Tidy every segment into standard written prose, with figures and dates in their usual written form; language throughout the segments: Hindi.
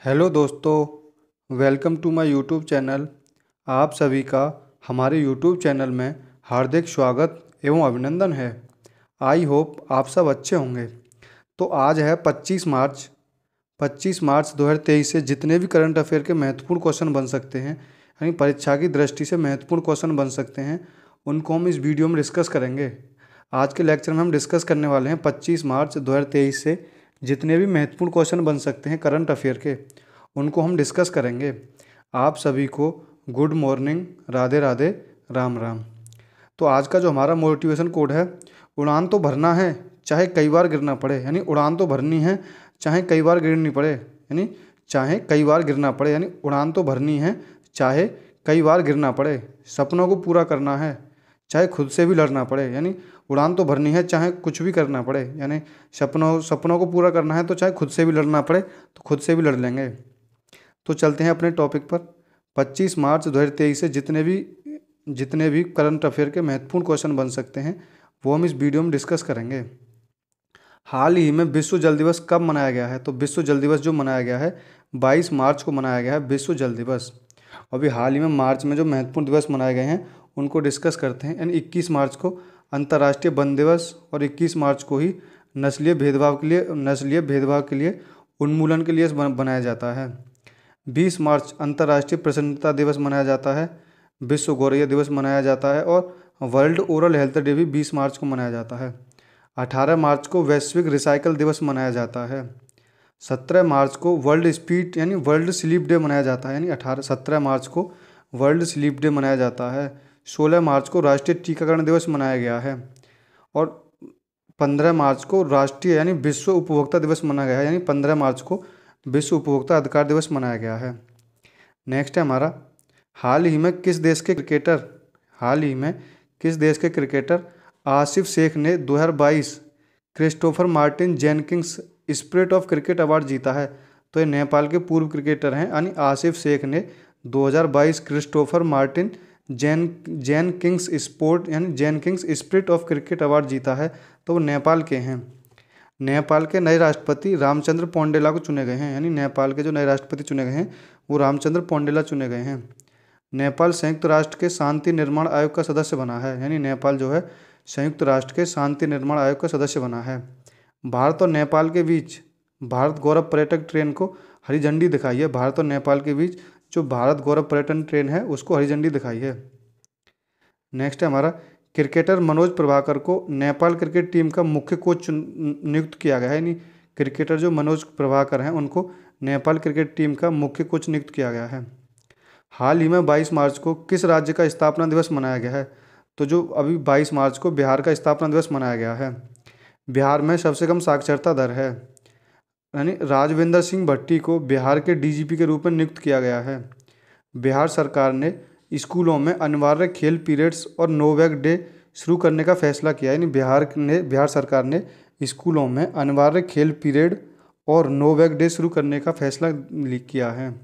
हेलो दोस्तों, welcome to my YouTube channel. आप सभी का हमारे यूट्यूब चैनल में हार्दिक स्वागत एवं अभिनंदन है। आई होप आप सब अच्छे होंगे। तो आज है 25 मार्च 2023 से जितने भी करंट अफेयर के महत्वपूर्ण क्वेश्चन बन सकते हैं, यानी परीक्षा की दृष्टि से महत्वपूर्ण क्वेश्चन बन सकते हैं, उनको हम इस वीडियो में डिस्कस करेंगे। आज के लेक्चर में हम डिस्कस करने वाले हैं 25 मार्च 2023 से जितने भी महत्वपूर्ण क्वेश्चन बन सकते हैं करंट अफेयर के, उनको हम डिस्कस करेंगे। आप सभी को गुड मॉर्निंग, राधे राधे, राम राम। तो आज का जो हमारा मोटिवेशन कोड है, उड़ान तो भरना है चाहे कई बार गिरना पड़े, यानी उड़ान तो भरनी है चाहे कई बार गिरनी पड़े, यानी चाहे कई बार गिरना पड़े, यानी उड़ान तो भरनी है चाहे कई बार गिरना पड़े। सपनों को पूरा करना है चाहे खुद से भी लड़ना पड़े, यानी उड़ान तो भरनी है चाहे कुछ भी करना पड़े, यानी सपनों को पूरा करना है तो चाहे खुद से भी लड़ना पड़े तो खुद से भी लड़ लेंगे। तो चलते हैं अपने टॉपिक पर। 25 मार्च 2023 से जितने भी करंट अफेयर के महत्वपूर्ण क्वेश्चन बन सकते हैं वो हम इस वीडियो में डिस्कस करेंगे। हाल ही में विश्व जल दिवस कब मनाया गया है? तो विश्व जल दिवस जो मनाया गया है 22 मार्च को मनाया गया है विश्व जल दिवस। अभी हाल ही में मार्च में जो महत्वपूर्ण दिवस मनाए गए हैं उनको डिस्कस करते हैं। यानी 21 मार्च को अंतर्राष्ट्रीय वन दिवस और 21 मार्च को ही नस्लीय भेदभाव के लिए उन्मूलन के लिए बनाया जाता है। 20 मार्च अंतर्राष्ट्रीय प्रसन्नता दिवस मनाया जाता है, विश्व गौरैया दिवस मनाया जाता है और वर्ल्ड ओरल हेल्थ डे भी 20 मार्च को मनाया जाता है। 18 मार्च को वैश्विक रिसाइकल दिवस मनाया जाता है। 17 मार्च को वर्ल्ड स्लीप डे मनाया जाता है, यानी 17 मार्च को वर्ल्ड स्लीप डे मनाया जाता है। 16 मार्च को राष्ट्रीय टीकाकरण दिवस मनाया गया है और 15 मार्च को राष्ट्रीय यानी विश्व उपभोक्ता दिवस मनाया गया है, यानी 15 मार्च को विश्व उपभोक्ता अधिकार दिवस मनाया गया है। नेक्स्ट है हमारा, हाल ही में किस देश के क्रिकेटर आसिफ शेख ने 2022 Christopher Martin Jenkins spirit of cricket award जीता है? तो ये नेपाल के पूर्व क्रिकेटर हैं, यानी आसिफ शेख ने 2022 Christopher Martin Jenkins spirit of cricket award जीता है। तो वो नेपाल के हैं। नेपाल के नए राष्ट्रपति रामचंद्र पौंडेला को चुने गए हैं, यानी नेपाल के जो नए राष्ट्रपति चुने गए हैं वो रामचंद्र पौंडेला चुने गए हैं। नेपाल संयुक्त राष्ट्र के शांति निर्माण आयोग का सदस्य बना है, यानी नेपाल जो है संयुक्त राष्ट्र के शांति निर्माण आयोग का सदस्य बना है। भारत और नेपाल के बीच भारत गौरव पर्यटक ट्रेन को हरी झंडी दिखाई है। भारत और नेपाल के बीच जो भारत गौरव पर्यटन ट्रेन है उसको हरी झंडी दिखाई है। नेक्स्ट है हमारा, क्रिकेटर मनोज प्रभाकर को नेपाल क्रिकेट टीम का मुख्य कोच नियुक्त किया गया है, यानी क्रिकेटर जो मनोज प्रभाकर हैं उनको नेपाल क्रिकेट टीम का मुख्य कोच नियुक्त किया गया है। हाल ही में 22 मार्च को किस राज्य का स्थापना दिवस मनाया गया है? तो जो अभी 22 मार्च को बिहार का स्थापना दिवस मनाया गया है। बिहार में सबसे कम साक्षरता दर है, यानी राजविंदर सिंह भट्टी को बिहार के डीजीपी के रूप में नियुक्त किया गया है। बिहार सरकार ने स्कूलों में अनिवार्य खेल पीरियड्स और नो बैग डे शुरू करने का फैसला किया, यानी बिहार सरकार ने स्कूलों में अनिवार्य खेल पीरियड और नो बैग डे शुरू करने का फैसला किया है।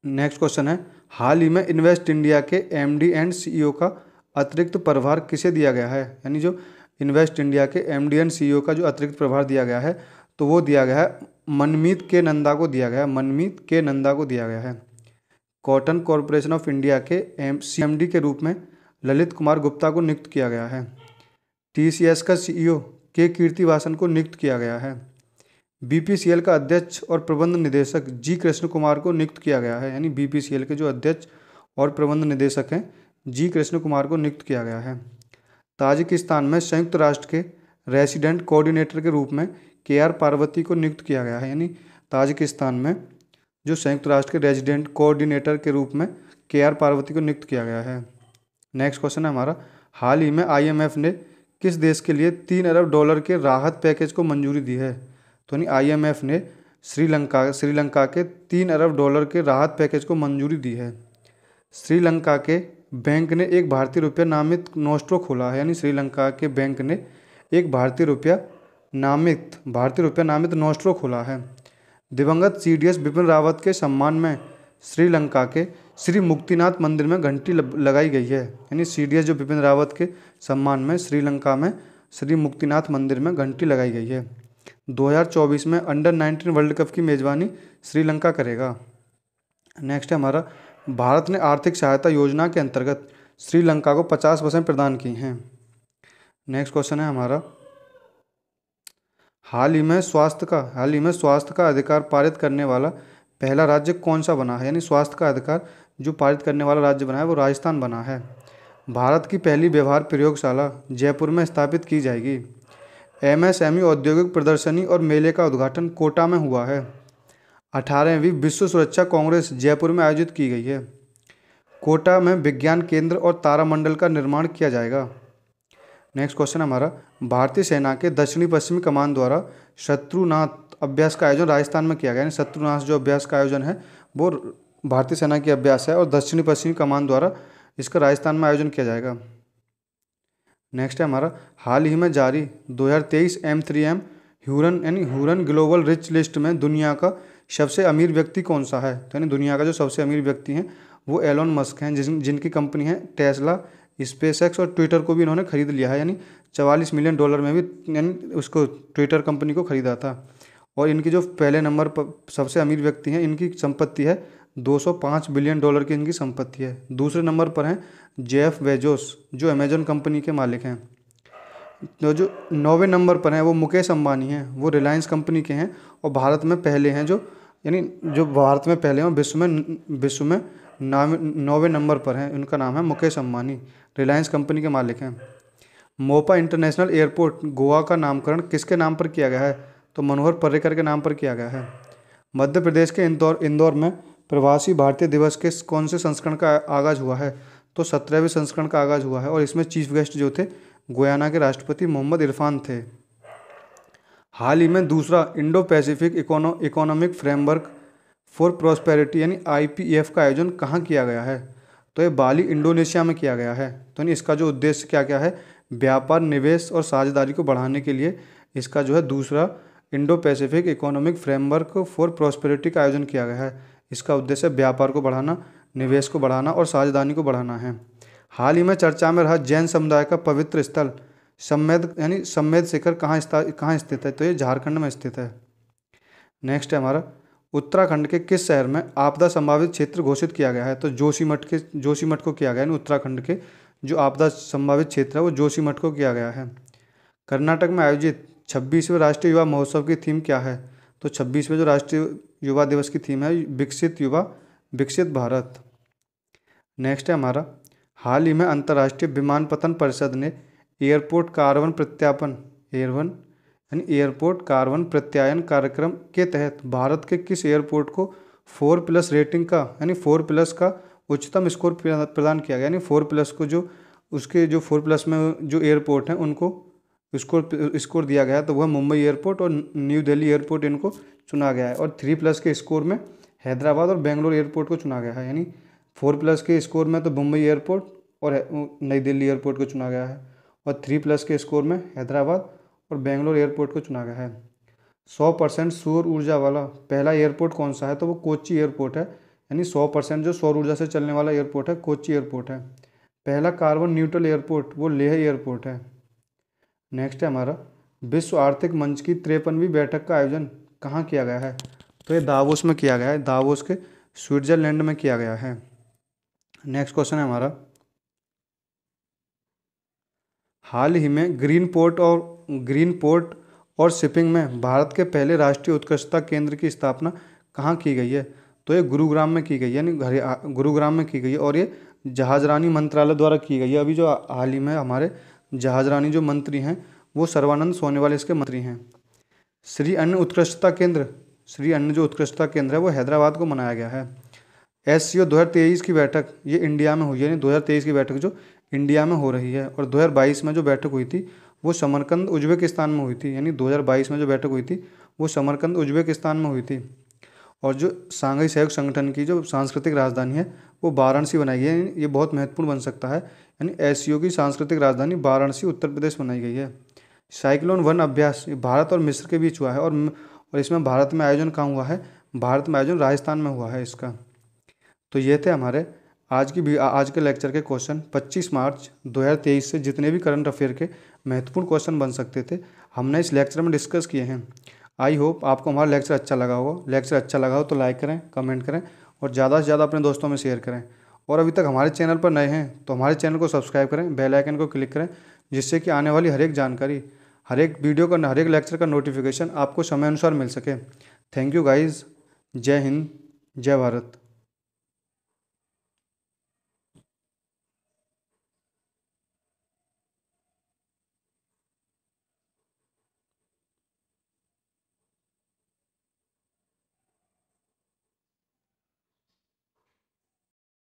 नेक्स्ट क्वेश्चन है, हाल ही में इन्वेस्ट इंडिया के एमडी एंड सीईओ का अतिरिक्त प्रभार किसे दिया गया है? यानी जो इन्वेस्ट इंडिया के एमडी एंड सीईओ का जो अतिरिक्त प्रभार दिया गया है तो वो दिया गया है मनमीत के नंदा को दिया गया है। कॉटन कॉरपोरेशन ऑफ इंडिया के सीएमडी के रूप में ललित कुमार गुप्ता को नियुक्त किया गया है। टीसीएस का सीईओ के कीर्तिवासन को नियुक्त किया गया है। बीपीसीएल का अध्यक्ष और प्रबंध निदेशक जी कृष्ण कुमार को नियुक्त किया गया है, यानी बीपीसीएल के जो अध्यक्ष और प्रबंध निदेशक हैं जी कृष्ण कुमार को नियुक्त किया गया है। ताजिकिस्तान में संयुक्त राष्ट्र के रेसिडेंट कोऑर्डिनेटर के रूप में केआर पार्वती को नियुक्त किया गया है, यानी ताजिकिस्तान में जो संयुक्त राष्ट्र के रेजिडेंट कोऑर्डिनेटर के रूप में केआर पार्वती को नियुक्त किया गया है। नेक्स्ट क्वेश्चन है हमारा, हाल ही में आईएमएफ ने किस देश के लिए $3 अरब के राहत पैकेज को मंजूरी दी है? तो यानी आईएमएफ ने श्रीलंका के $3 अरब के राहत पैकेज को मंजूरी दी है। श्रीलंका के बैंक ने एक भारतीय रुपया नामित नोस्ट्रो खोला है, यानी श्रीलंका के बैंक ने एक भारतीय रुपया नामित नोस्ट्रो खोला है। दिवंगत सीडीएस बिपिन रावत के सम्मान में श्रीलंका के श्री मुक्तिनाथ मंदिर में घंटी लगाई गई है, यानी सीडीएस जो बिपिन रावत के सम्मान में श्रीलंका में श्री मुक्तिनाथ मंदिर में घंटी लगाई गई है। 2024 में अंडर-19 वर्ल्ड कप की मेज़बानी श्रीलंका करेगा। नेक्स्ट है हमारा, भारत ने आर्थिक सहायता योजना के अंतर्गत श्रीलंका को 50% प्रदान की हैं। नेक्स्ट क्वेश्चन है हमारा, हाल ही में स्वास्थ्य का अधिकार पारित करने वाला पहला राज्य कौन सा बना है? यानी स्वास्थ्य का अधिकार जो पारित करने वाला राज्य बना है वो राजस्थान बना है। भारत की पहली व्यवहार प्रयोगशाला जयपुर में स्थापित की जाएगी। एमएसएमई औद्योगिक प्रदर्शनी और मेले का उद्घाटन कोटा में हुआ है। 18वीं विश्व सुरक्षा कांग्रेस जयपुर में आयोजित की गई है। कोटा में विज्ञान केंद्र और तारामंडल का निर्माण किया जाएगा। नेक्स्ट क्वेश्चन हमारा, भारतीय सेना के दक्षिणी पश्चिमी कमान द्वारा शत्रुनाथ अभ्यास का आयोजन राजस्थान में किया गया। यानी शत्रुनाथ जो अभ्यास का आयोजन है वो भारतीय सेना की अभ्यास है और दक्षिणी पश्चिमी कमान द्वारा इसका राजस्थान में आयोजन किया जाएगा। नेक्स्ट है हमारा, हाल ही में जारी 2023 M3M Hurun global rich list में दुनिया का सबसे अमीर व्यक्ति कौन सा है? तो यानी दुनिया का जो सबसे अमीर व्यक्ति हैं वो एलोन मस्क हैं, जिनकी कंपनी है टेस्ला, स्पेसएक्स और ट्विटर को भी इन्होंने खरीद लिया है। यानी $44 मिलियन में भी यानी उसको ट्विटर कंपनी को खरीदा था। और इनकी जो पहले नंबर पर सबसे अमीर व्यक्ति हैं, इनकी संपत्ति है $205 बिलियन की इनकी संपत्ति है। दूसरे नंबर पर हैं जेफ बेजोस जो अमेजन कंपनी के मालिक हैं। तो जो 9वें नंबर पर हैं वो मुकेश अंबानी हैं, वो रिलायंस कंपनी के हैं और भारत में पहले हैं जो भारत में पहले हैं, विश्व में 9वें नंबर पर हैं। उनका नाम है मुकेश अंबानी, रिलायंस कंपनी के मालिक हैं। मोपा इंटरनेशनल एयरपोर्ट गोवा का नामकरण किसके नाम पर किया गया है? तो मनोहर पर्रिकर के नाम पर किया गया है। मध्य प्रदेश के इंदौर में प्रवासी भारतीय दिवस के कौन से संस्करण का आगाज़ हुआ है? तो 17वें संस्करण का आगाज़ हुआ है और इसमें चीफ गेस्ट जो थे गुयाना के राष्ट्रपति मोहम्मद इरफान थे। हाल ही में दूसरा Indo Pacific economic framework for prosperity यानी IPEF का आयोजन कहाँ किया गया है? तो ये बाली इंडोनेशिया में किया गया है। तो इसका जो उद्देश्य क्या क्या है? व्यापार, निवेश और साझेदारी को बढ़ाने के लिए इसका जो है दूसरा Indo Pacific economic framework for prosperity का आयोजन किया गया है। इसका उद्देश्य व्यापार को बढ़ाना, निवेश को बढ़ाना और साझेदारी को बढ़ाना है। हाल ही में चर्चा में रहा जैन समुदाय का पवित्र स्थल सम्मेद शिखर कहाँ स्थित है? तो ये झारखंड में स्थित है। नेक्स्ट है हमारा, उत्तराखंड के किस शहर में आपदा संभावित क्षेत्र घोषित किया गया है? तो जोशीमठ को किया गया है। उत्तराखंड के जो आपदा संभावित क्षेत्र है वो जोशीमठ को किया गया है। कर्नाटक में आयोजित 26वें राष्ट्रीय युवा महोत्सव की थीम क्या है? तो 26वें जो राष्ट्रीय युवा दिवस की थीम है विकसित युवा विकसित भारत। नेक्स्ट है हमारा, हाल ही में अंतर्राष्ट्रीय विमानपत्तन परिषद ने एयरपोर्ट कार्बन प्रत्यायन कार्यक्रम के तहत भारत के किस एयरपोर्ट को 4+ रेटिंग का यानी 4+ का उच्चतम स्कोर प्रदान किया गया? यानी 4+ को जो उसके जो 4+ में जो एयरपोर्ट हैं उनको स्कोर दिया गया है, तो वह मुंबई एयरपोर्ट और न्यू दिल्ली एयरपोर्ट इनको चुना गया है। और 3+ के स्कोर में हैदराबाद और बेंगलोर एयरपोर्ट को चुना गया है। यानी 4+ के स्कोर में तो मुंबई एयरपोर्ट और नई दिल्ली एयरपोर्ट को चुना गया है और 3+ के स्कोर में हैदराबाद और बेंगलोर एयरपोर्ट को चुना गया है। 100% सौर ऊर्जा वाला पहला एयरपोर्ट कौन सा है? तो वो कोच्चि एयरपोर्ट है। यानी 100% जो सौर ऊर्जा से चलने वाला एयरपोर्ट है कोच्चि एयरपोर्ट है। पहला कार्बन न्यूट्रल एयरपोर्ट वो लेह एयरपोर्ट है। नेक्स्ट है हमारा, विश्व आर्थिक मंच की 53वीं बैठक का आयोजन कहाँ किया गया है? तो ये दावोस में किया गया है, दावोस के स्विट्जरलैंड में किया गया है। नेक्स्ट क्वेश्चन है हमारा, हाल ही में ग्रीन पोर्ट और शिपिंग में भारत के पहले राष्ट्रीय उत्कृष्टता केंद्र की स्थापना कहाँ की गई है? तो ये गुरुग्राम में की गई है। यानी गुरुग्राम में की गई है और ये जहाजरानी मंत्रालय द्वारा की गई है। अभी जो हाल ही में हमारे जहाजरानी जो मंत्री हैं वो सर्बानंद सोनोवाल इसके मंत्री हैं। श्री अन्न जो उत्कृष्टता केंद्र है वो हैदराबाद को बनाया गया है। SCO 2023 की बैठक ये इंडिया में हुई है। यानी 2023 की बैठक जो इंडिया में हो रही है और 2022 में जो बैठक हुई थी वो समरकंद उज्बेकिस्तान में हुई थी। यानी 2022 में जो बैठक हुई थी वो समरकंद उज्बेकिस्तान में हुई थी। और जो सांघाई सहयोग संगठन की जो सांस्कृतिक राजधानी है वो वाराणसी बनाई गई है। ये बहुत महत्वपूर्ण बन सकता है। यानी SCO की सांस्कृतिक राजधानी वाराणसी उत्तर प्रदेश बनाई गई है। साइक्लोन 1 अभ्यास भारत और मिस्र के बीच हुआ है और इसमें भारत में आयोजन कहाँ हुआ है? भारत में आयोजन राजस्थान में हुआ है इसका। तो ये थे हमारे आज के लेक्चर के क्वेश्चन। 25 मार्च 2023 से जितने भी करंट अफेयर के महत्वपूर्ण क्वेश्चन बन सकते थे हमने इस लेक्चर में डिस्कस किए हैं। आई होप आपको हमारा लेक्चर अच्छा लगा होगा। लेक्चर अच्छा लगा हो तो लाइक करें, कमेंट करें और ज़्यादा से ज़्यादा अपने दोस्तों में शेयर करें। और अभी तक हमारे चैनल पर नए हैं तो हमारे चैनल को सब्सक्राइब करें, बेल आइकन को क्लिक करें, जिससे कि आने वाली हर एक जानकारी, हर एक वीडियो का, हर एक लेक्चर का नोटिफिकेशन आपको समय अनुसार मिल सके। Thank you guys. जय हिंद, जय भारत।